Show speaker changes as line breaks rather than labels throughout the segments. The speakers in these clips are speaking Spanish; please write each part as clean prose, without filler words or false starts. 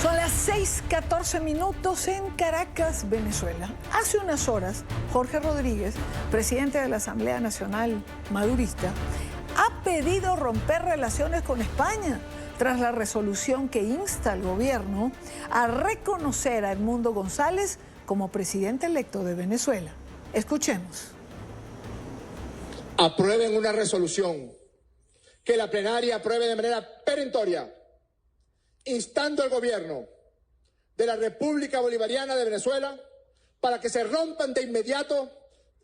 Son las 6:14 en Caracas, Venezuela. Hace unas horas, Jorge Rodríguez, presidente de la Asamblea Nacional Madurista, ha pedido romper relaciones con España tras la resolución que insta al gobierno a reconocer a Edmundo González como presidente electo de Venezuela. Escuchemos.
Aprueben una resolución, que la plenaria apruebe de manera perentoria, instando al gobierno de la República Bolivariana de Venezuela para que se rompan de inmediato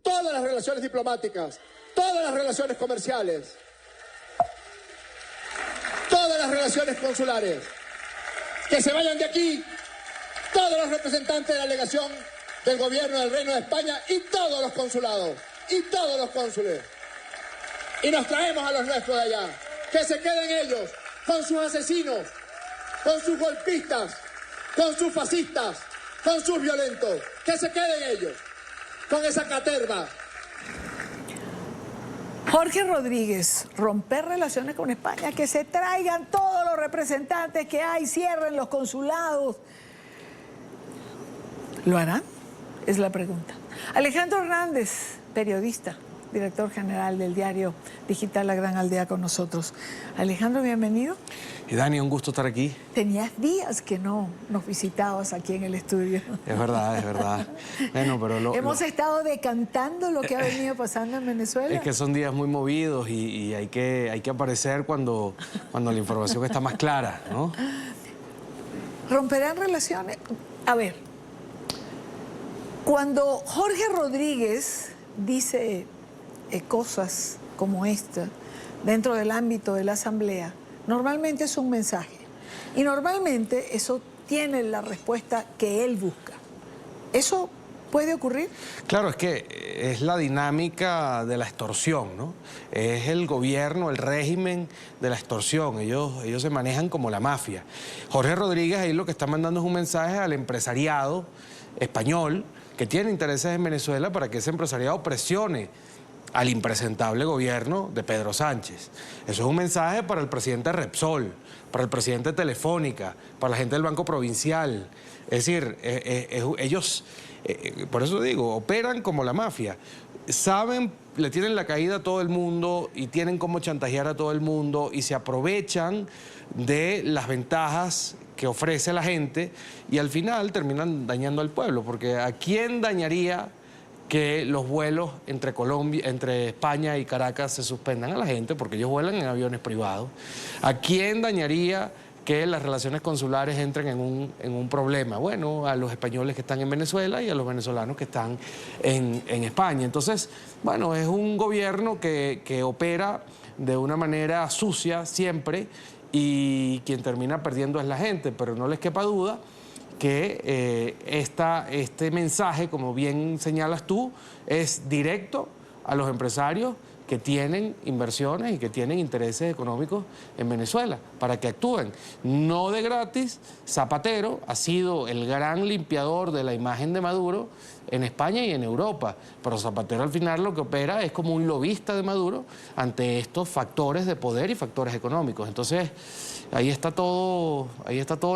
todas las relaciones diplomáticas, todas las relaciones comerciales, todas las relaciones consulares, que se vayan de aquí todos los representantes de la delegación del gobierno del Reino de España y todos los consulados y todos los cónsules, y nos traemos a los nuestros de allá, que se queden ellos con sus asesinos, con sus golpistas, con sus fascistas, con sus violentos, que se queden ellos con esa caterva.
Jorge Rodríguez, romper relaciones con España, que se traigan todos los representantes que hay, cierren los consulados. ¿Lo harán? Es la pregunta. Alejandro Hernández, periodista, director general del diario digital La Gran Aldea, con nosotros. Alejandro, bienvenido.
Y Dani, un gusto estar aquí.
Tenías días que no nos visitabas aquí en el estudio.
Es verdad, es verdad. Bueno, pero
hemos estado decantando lo que ha venido pasando en Venezuela.
Es que son días muy movidos y hay que aparecer cuando la información está más clara, ¿no?
¿Romperán relaciones? A ver, cuando Jorge Rodríguez dice cosas como esta dentro del ámbito de la Asamblea, normalmente es un mensaje y normalmente eso tiene la respuesta que él busca. ¿Eso puede ocurrir?
Claro, es que es la dinámica de la extorsión, ¿no? Es el gobierno, el régimen de la extorsión. Ellos se manejan como la mafia. Jorge Rodríguez ahí lo que está mandando es un mensaje al empresariado español que tiene intereses en Venezuela para que ese empresariado presione al impresentable gobierno de Pedro Sánchez. Eso es un mensaje para el presidente Repsol, para el presidente de Telefónica, para la gente del Banco Provincial. Es decir, ellos, por eso digo, operan como la mafia. Saben, le tienen la caída a todo el mundo y tienen cómo chantajear a todo el mundo y se aprovechan de las ventajas que ofrece la gente y al final terminan dañando al pueblo, porque ¿a quién dañaría que los vuelos entre España y Caracas se suspendan? A la gente, porque ellos vuelan en aviones privados? ¿A quién dañaría que las relaciones consulares entren en un problema? Bueno, a los españoles que están en Venezuela y a los venezolanos que están en España. Entonces, bueno, es un gobierno que opera de una manera sucia siempre y quien termina perdiendo es la gente, pero no les quepa duda que este mensaje, como bien señalas tú, es directo a los empresarios que tienen inversiones y que tienen intereses económicos en Venezuela, para que actúen. No de gratis, Zapatero ha sido el gran limpiador de la imagen de Maduro en España y en Europa, pero Zapatero al final lo que opera es como un lobista de Maduro ante estos factores de poder y factores económicos. Entonces, ahí está todo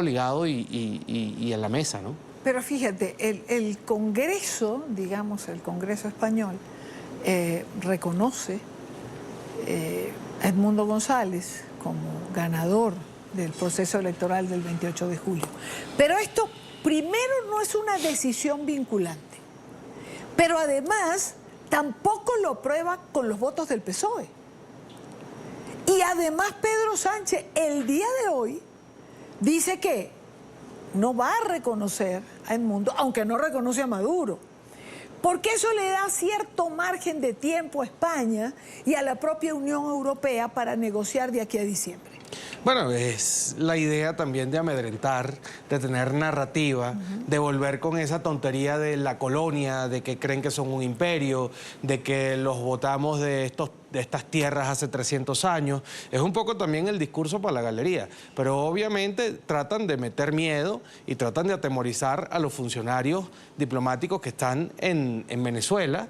ligado y en la mesa, ¿no?
Pero fíjate, el Congreso, digamos, el Congreso español, reconoce a Edmundo González como ganador del proceso electoral del 28 de julio. Pero esto, primero, no es una decisión vinculante, pero además tampoco lo prueba con los votos del PSOE. Y además Pedro Sánchez, el día de hoy, dice que no va a reconocer a Edmundo, aunque no reconoce a Maduro, porque eso le da cierto margen de tiempo a España y a la propia Unión Europea para negociar de aquí a diciembre.
Bueno, es la idea también de amedrentar, de tener narrativa, de volver con esa tontería de la colonia, de que creen que son un imperio, de que los votamos de estas tierras hace 300 años. Es un poco también el discurso para la galería, pero obviamente tratan de meter miedo y tratan de atemorizar a los funcionarios diplomáticos que están en Venezuela,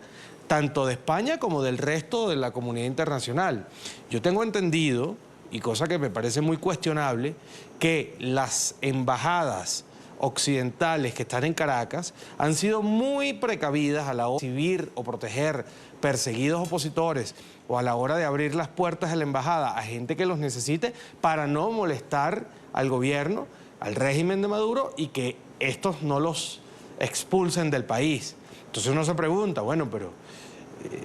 tanto de España como del resto de la comunidad internacional. Yo tengo entendido y cosa que me parece muy cuestionable, que las embajadas occidentales que están en Caracas han sido muy precavidas a la hora de recibir o proteger perseguidos opositores o a la hora de abrir las puertas de la embajada a gente que los necesite para no molestar al gobierno, al régimen de Maduro y que estos no los expulsen del país. Entonces uno se pregunta, bueno, pero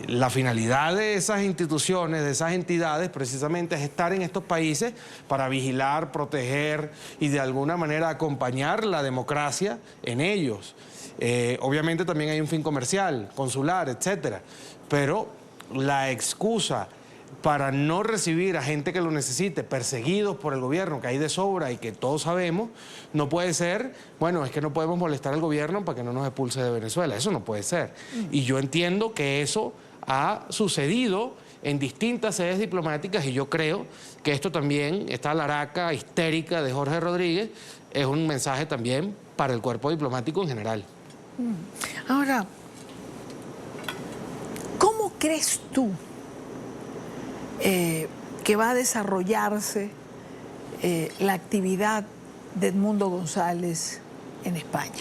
la finalidad de esas instituciones, de esas entidades, precisamente es estar en estos países para vigilar, proteger y de alguna manera acompañar la democracia en ellos. Obviamente también hay un fin comercial, consular, etcétera, pero la excusa para no recibir a gente que lo necesite, perseguidos por el gobierno, que hay de sobra y que todos sabemos, no puede ser, bueno, es que no podemos molestar al gobierno para que no nos expulse de Venezuela. Eso no puede ser. Y yo entiendo que eso ha sucedido en distintas sedes diplomáticas y yo creo que esto también, esta laraca histérica de Jorge Rodríguez, es un mensaje también para el cuerpo diplomático en general.
Ahora, ¿cómo crees tú que va a desarrollarse la actividad de Edmundo González en España?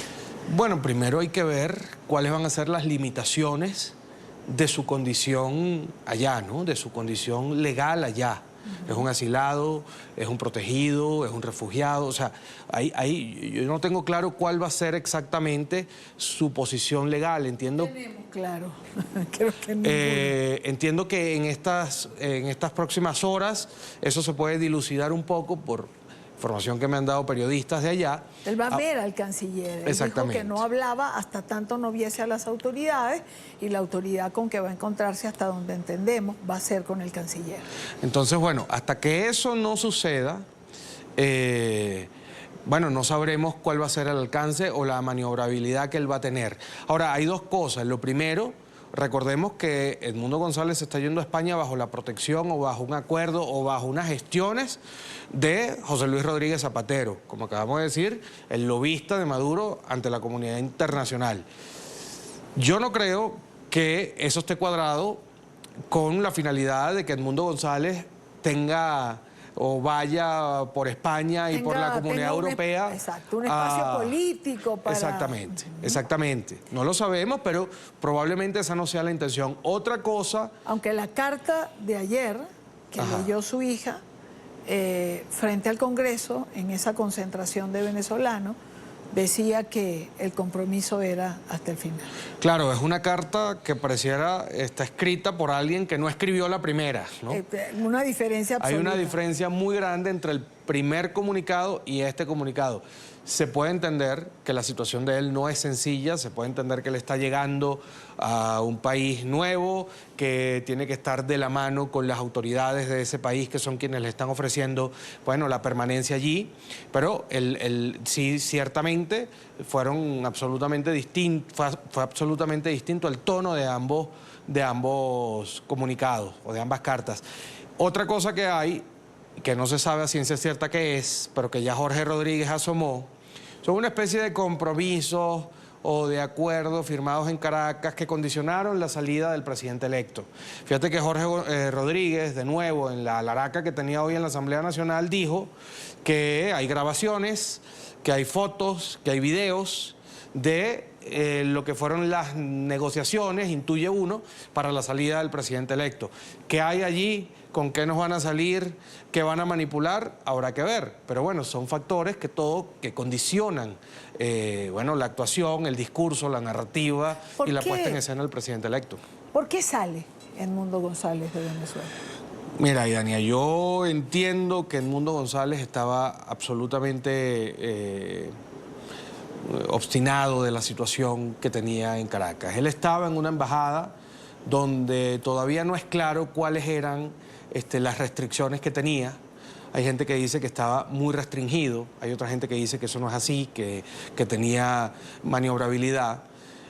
Bueno, primero hay que ver cuáles van a ser las limitaciones de su condición allá, ¿no? De su condición legal allá. Es un asilado, es un protegido, es un refugiado. O sea, yo no tengo claro cuál va a ser exactamente su posición legal. Entiendo.
Tenemos claro. Creo que
entiendo que en estas próximas horas eso se puede dilucidar un poco por información que me han dado periodistas de allá.
Él va a ver al canciller. Él
Exactamente.
dijo que no hablaba hasta tanto no viese a las autoridades y la autoridad con que va a encontrarse, hasta donde entendemos, va a ser con el canciller.
Entonces, bueno, hasta que eso no suceda, bueno, no sabremos cuál va a ser el alcance o la maniobrabilidad que él va a tener. Ahora, hay dos cosas. Lo primero, recordemos que Edmundo González está yendo a España bajo la protección o bajo un acuerdo o bajo unas gestiones de José Luis Rodríguez Zapatero, como acabamos de decir, el lobista de Maduro ante la comunidad internacional. Yo no creo que eso esté cuadrado con la finalidad de que Edmundo González tenga o vaya por España y por la Comunidad Europea.
Exacto, un espacio político para...
Exactamente, exactamente. No lo sabemos, pero probablemente esa no sea la intención. Otra cosa...
Aunque la carta de ayer, que leyó su hija, frente al Congreso, en esa concentración de venezolanos, decía que el compromiso era hasta el final.
Claro, es una carta que pareciera está escrita por alguien que no escribió la primera, ¿no?
Una diferencia absoluta.
Hay una diferencia muy grande entre el primer comunicado y este comunicado. Se puede entender que la situación de él no es sencilla, se puede entender que él está llegando a un país nuevo, que tiene que estar de la mano con las autoridades de ese país, que son quienes le están ofreciendo, bueno, la permanencia allí, pero sí, ciertamente fueron absolutamente distintos, fue absolutamente distinto el tono de ambos comunicados o de ambas cartas. Otra cosa que hay, que no se sabe a ciencia cierta qué es, pero que ya Jorge Rodríguez asomó, son una especie de compromisos o de acuerdos firmados en Caracas que condicionaron la salida del presidente electo. Fíjate que Jorge Rodríguez, de nuevo, en la laraca que tenía hoy en la Asamblea Nacional, dijo que hay grabaciones, que hay fotos, que hay videos de lo que fueron las negociaciones, intuye uno, para la salida del presidente electo. ¿Qué hay allí? ¿Con qué nos van a salir? ¿Qué van a manipular? Habrá que ver. Pero bueno, son factores que condicionan bueno, la actuación, el discurso, la narrativa y la puesta en escena del presidente electo.
¿Por qué sale Edmundo González de Venezuela?
Mira, Idania, yo entiendo que Edmundo González estaba absolutamente obstinado de la situación que tenía en Caracas. Él estaba en una embajada donde todavía no es claro cuáles eran las restricciones que tenía. Hay gente que dice que estaba muy restringido, hay otra gente que dice que eso no es así, que tenía maniobrabilidad.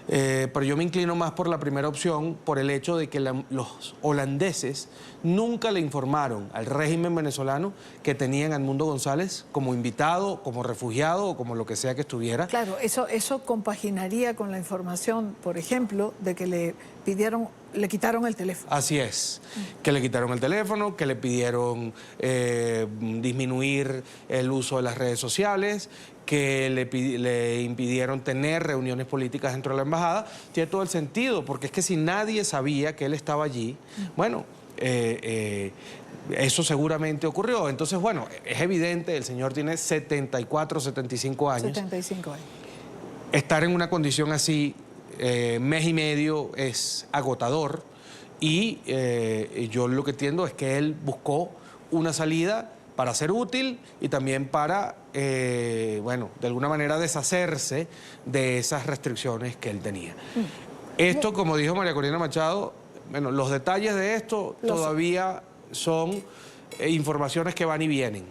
Pero yo me inclino más por la primera opción, por el hecho de que los holandeses nunca le informaron al régimen venezolano que tenían a Edmundo González como invitado, como refugiado o como lo que sea que estuviera.
Claro, eso compaginaría con la información, por ejemplo, de que le pidieron le quitaron el teléfono.
Así es, que le quitaron el teléfono, que le pidieron disminuir el uso de las redes sociales, que le impidieron tener reuniones políticas dentro de la embajada. Tiene todo el sentido, porque es que si nadie sabía que él estaba allí, bueno, eso seguramente ocurrió. Entonces, bueno, es evidente, el señor tiene 74, 75 años.
75 años.
Estar en una condición así, mes y medio, es agotador. Y yo lo que entiendo es que él buscó una salida para ser útil y también para, bueno, de alguna manera deshacerse de esas restricciones que él tenía. Esto, como dijo María Corina Machado, bueno, los detalles de esto todavía son informaciones que van y vienen,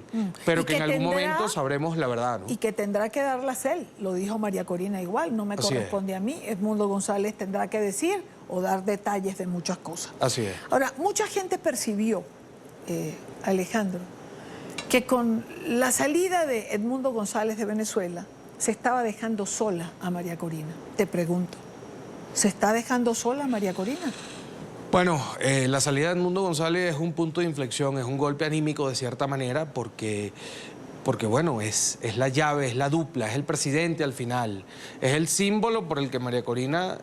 pero que en algún momento sabremos la verdad, ¿no?
Y que tendrá que darlas él, lo dijo María Corina igual, no me corresponde a mí. Edmundo González tendrá que decir o dar detalles de muchas cosas.
Así es.
Ahora, mucha gente percibió, Alejandro, que con la salida de Edmundo González de Venezuela se estaba dejando sola a María Corina. Te pregunto, ¿se está dejando sola a María Corina?
Bueno, la salida de Edmundo González es un punto de inflexión, es un golpe anímico de cierta manera, porque bueno, es la llave, es la dupla, es el presidente al final, es el símbolo por el que María Corina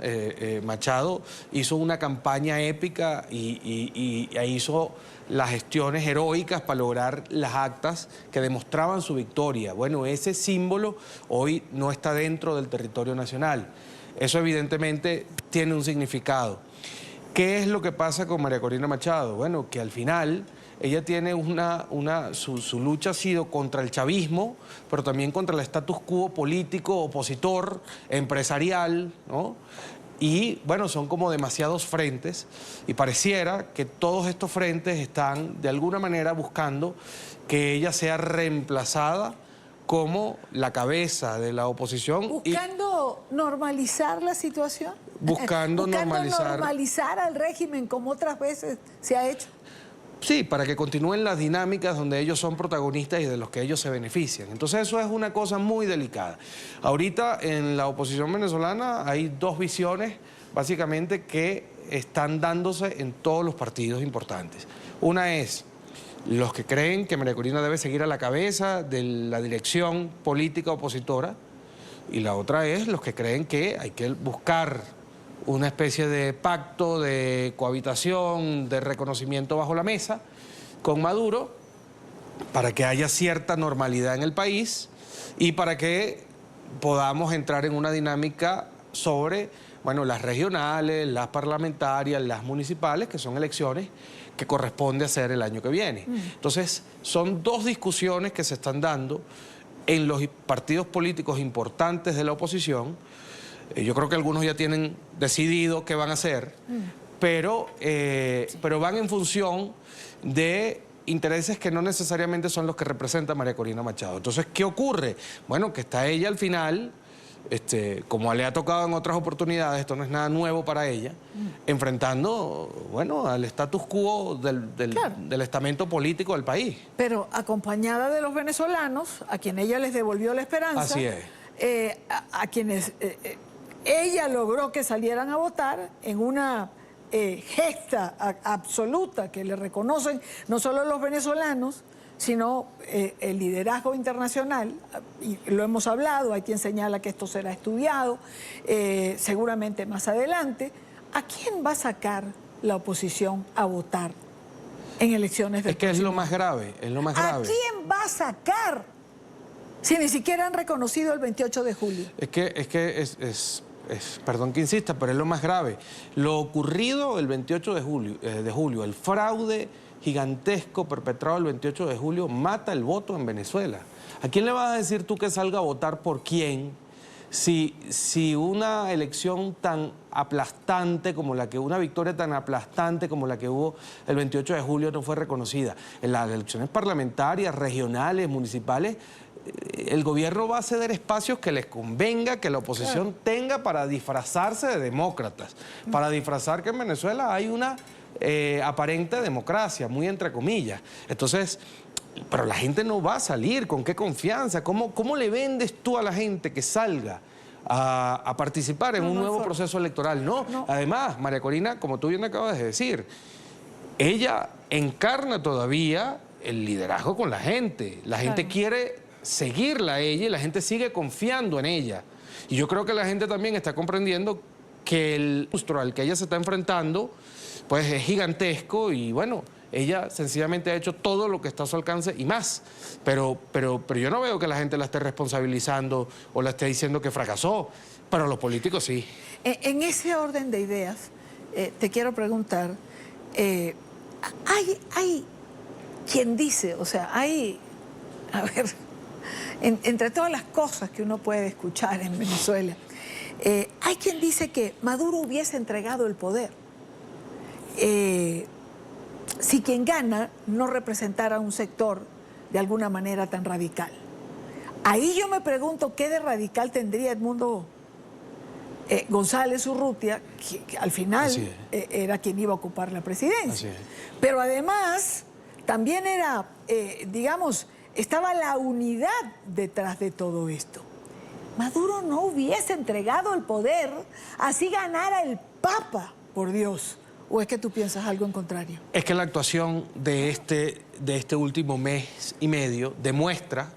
Machado hizo una campaña épica y hizo las gestiones heroicas para lograr las actas que demostraban su victoria. Bueno, ese símbolo hoy no está dentro del territorio nacional. Eso evidentemente tiene un significado. ¿Qué es lo que pasa con María Corina Machado? Bueno, que al final ella tiene su lucha ha sido contra el chavismo, pero también contra el status quo político, opositor, empresarial, ¿no? Y bueno, son como demasiados frentes y pareciera que todos estos frentes están de alguna manera buscando que ella sea reemplazada como la cabeza de la oposición.
¿Buscando normalizar la situación?
Buscando
normalizar al régimen como otras veces se ha hecho.
Sí, para que continúen las dinámicas donde ellos son protagonistas y de los que ellos se benefician. Entonces eso es una cosa muy delicada. Ahorita en la oposición venezolana hay dos visiones básicamente que están dándose en todos los partidos importantes. Una es los que creen que María Corina debe seguir a la cabeza de la dirección política opositora y la otra es los que creen que hay que buscar una especie de pacto de cohabitación, de reconocimiento bajo la mesa con Maduro para que haya cierta normalidad en el país y para que podamos entrar en una dinámica sobre, bueno, las regionales, las parlamentarias, las municipales, que son elecciones que corresponde hacer el año que viene. Entonces, son dos discusiones que se están dando en los partidos políticos importantes de la oposición. Yo creo que algunos ya tienen decidido qué van a hacer, pero van en función de intereses que no necesariamente son los que representa María Corina Machado. Entonces, ¿qué ocurre? Bueno, que está ella al final, como le ha tocado en otras oportunidades, esto no es nada nuevo para ella, enfrentando, bueno, al status quo del estamento político del país.
Pero acompañada de los venezolanos, a quien ella les devolvió la esperanza.
Así es.
A quienes ella logró que salieran a votar en una gesta absoluta que le reconocen no solo los venezolanos, sino el liderazgo internacional, y lo hemos hablado, hay quien señala que esto será estudiado seguramente más adelante. ¿A quién va a sacar la oposición a votar en elecciones del
Es que es lo más grave, es lo más grave.
¿A quién va a sacar si ni siquiera han reconocido el 28 de julio?
Perdón que insista, pero es lo más grave. Lo ocurrido el 28 de julio, el fraude gigantesco perpetrado el 28 de julio, mata el voto en Venezuela. ¿A quién le vas a decir tú que salga a votar por quién si una elección tan aplastante como la que, una victoria tan aplastante como la que hubo el 28 de julio no fue reconocida? En las elecciones parlamentarias, regionales, municipales, el gobierno va a ceder espacios que les convenga que la oposición tenga para disfrazarse de demócratas, para disfrazar que en Venezuela hay una aparente democracia, muy entre comillas. Entonces, pero la gente no va a salir, ¿con qué confianza? ¿Cómo le vendes tú a la gente que salga a participar en un nuevo proceso electoral. No. Además, María Corina, como tú bien acabas de decir, ella encarna todavía el liderazgo con la gente. La gente quiere seguirla a ella y la gente sigue confiando en ella. Y yo creo que la gente también está comprendiendo que el monstruo al que ella se está enfrentando pues es gigantesco y bueno, ella sencillamente ha hecho todo lo que está a su alcance y más. Pero yo no veo que la gente la esté responsabilizando o la esté diciendo que fracasó, pero los políticos sí.
En ese orden de ideas, te quiero preguntar, hay quien dice, o sea, hay, a ver, entre todas las cosas que uno puede escuchar en Venezuela, hay quien dice que Maduro hubiese entregado el poder si quien gana no representara un sector de alguna manera tan radical. Ahí yo me pregunto qué de radical tendría Edmundo González Urrutia, que al final era quien iba a ocupar la presidencia. Pero además también era, digamos, estaba la unidad detrás de todo esto. Maduro no hubiese entregado el poder, así ganara el Papa, por Dios. ¿O es que tú piensas algo en contrario?
Es que la actuación de este último mes y medio demuestra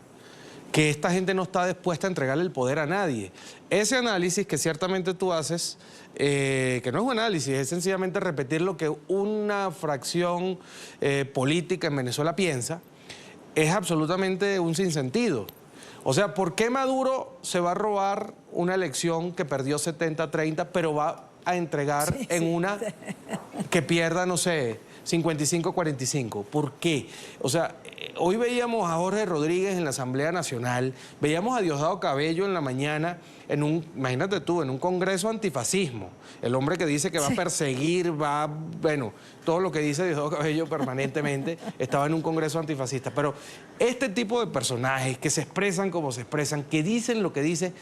que esta gente no está dispuesta a entregarle el poder a nadie. Ese análisis que ciertamente tú haces, que no es un análisis, es sencillamente repetir lo que una fracción política en Venezuela piensa, es absolutamente un sinsentido. O sea, ¿por qué Maduro se va a robar una elección que perdió 70-30, pero va a entregar en una que pierda, no sé, 55-45? ¿Por qué? O sea, hoy veíamos a Jorge Rodríguez en la Asamblea Nacional, veíamos a Diosdado Cabello en la mañana en un, imagínate tú, en un congreso antifascismo. El hombre que dice que va a perseguir, bueno, todo lo que dice Diosdado Cabello permanentemente, estaba en un congreso antifascista. Pero este tipo de personajes que se expresan como se expresan, que dicen lo que dicen,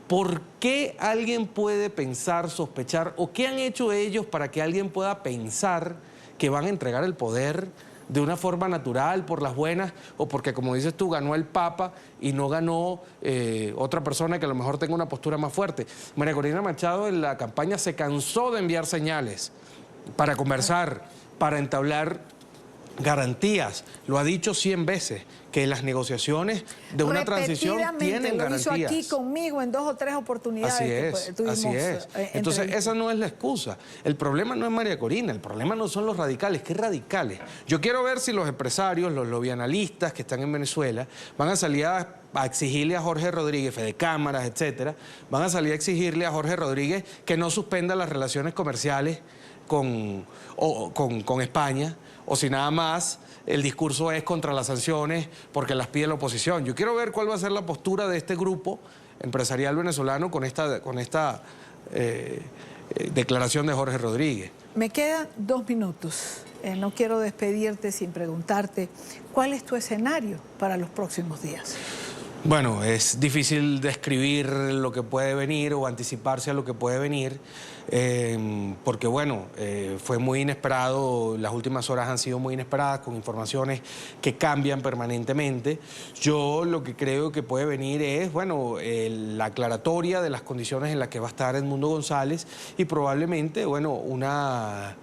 ¿por qué alguien puede pensar, sospechar, o qué han hecho ellos para que alguien pueda pensar que van a entregar el poder de una forma natural, por las buenas, o porque, como dices tú, ganó el Papa y no ganó otra persona que a lo mejor tenga una postura más fuerte? María Corina Machado en la campaña se cansó de enviar señales para conversar, para entablar garantías. Lo ha dicho 100 veces, que las negociaciones de una transición tienen garantías.
Lo hizo aquí conmigo en 2 o 3 oportunidades.
Así es. Entonces, esa no es la excusa. El problema no es María Corina, el problema no son los radicales. ¿Qué radicales? Yo quiero ver si los empresarios, los lobbianalistas que están en Venezuela, van a salir a exigirle a Jorge Rodríguez, Fede Cámaras, etcétera, van a salir a exigirle a Jorge Rodríguez que no suspenda las relaciones comerciales con España, o si nada más el discurso es contra las sanciones porque las pide la oposición. Yo quiero ver cuál va a ser la postura de este grupo empresarial venezolano con esta declaración de Jorge Rodríguez.
Me quedan 2 minutos. No quiero despedirte sin preguntarte, ¿cuál es tu escenario para los próximos días?
Bueno, es difícil describir lo que puede venir o anticiparse a lo que puede venir, porque bueno, fue muy inesperado, las últimas horas han sido muy inesperadas, con informaciones que cambian permanentemente. Yo lo que creo que puede venir es, bueno, la aclaratoria de las condiciones en las que va a estar Edmundo González y probablemente, bueno, una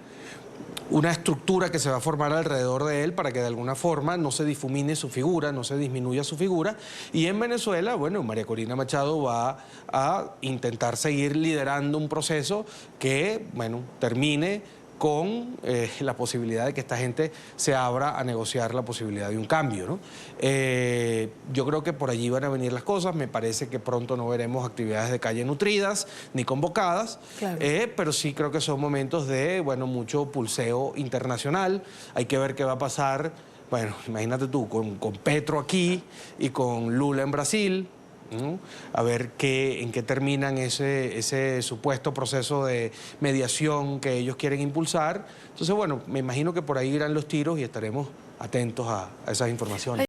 estructura que se va a formar alrededor de él para que de alguna forma no se difumine su figura, no se disminuya su figura. Y en Venezuela, bueno, María Corina Machado va a intentar seguir liderando un proceso que, bueno, termine con la posibilidad de que esta gente se abra a negociar la posibilidad de un cambio, ¿no? Yo creo que por allí van a venir las cosas. Me parece que pronto no veremos actividades de calle nutridas ni convocadas, claro. Pero sí creo que son momentos de, bueno, mucho pulseo internacional. Hay que ver qué va a pasar, bueno, imagínate tú, con Petro aquí y con Lula en Brasil, ¿no? A ver en qué terminan ese supuesto proceso de mediación que ellos quieren impulsar. Entonces, bueno, me imagino que por ahí irán los tiros y estaremos atentos a esas informaciones.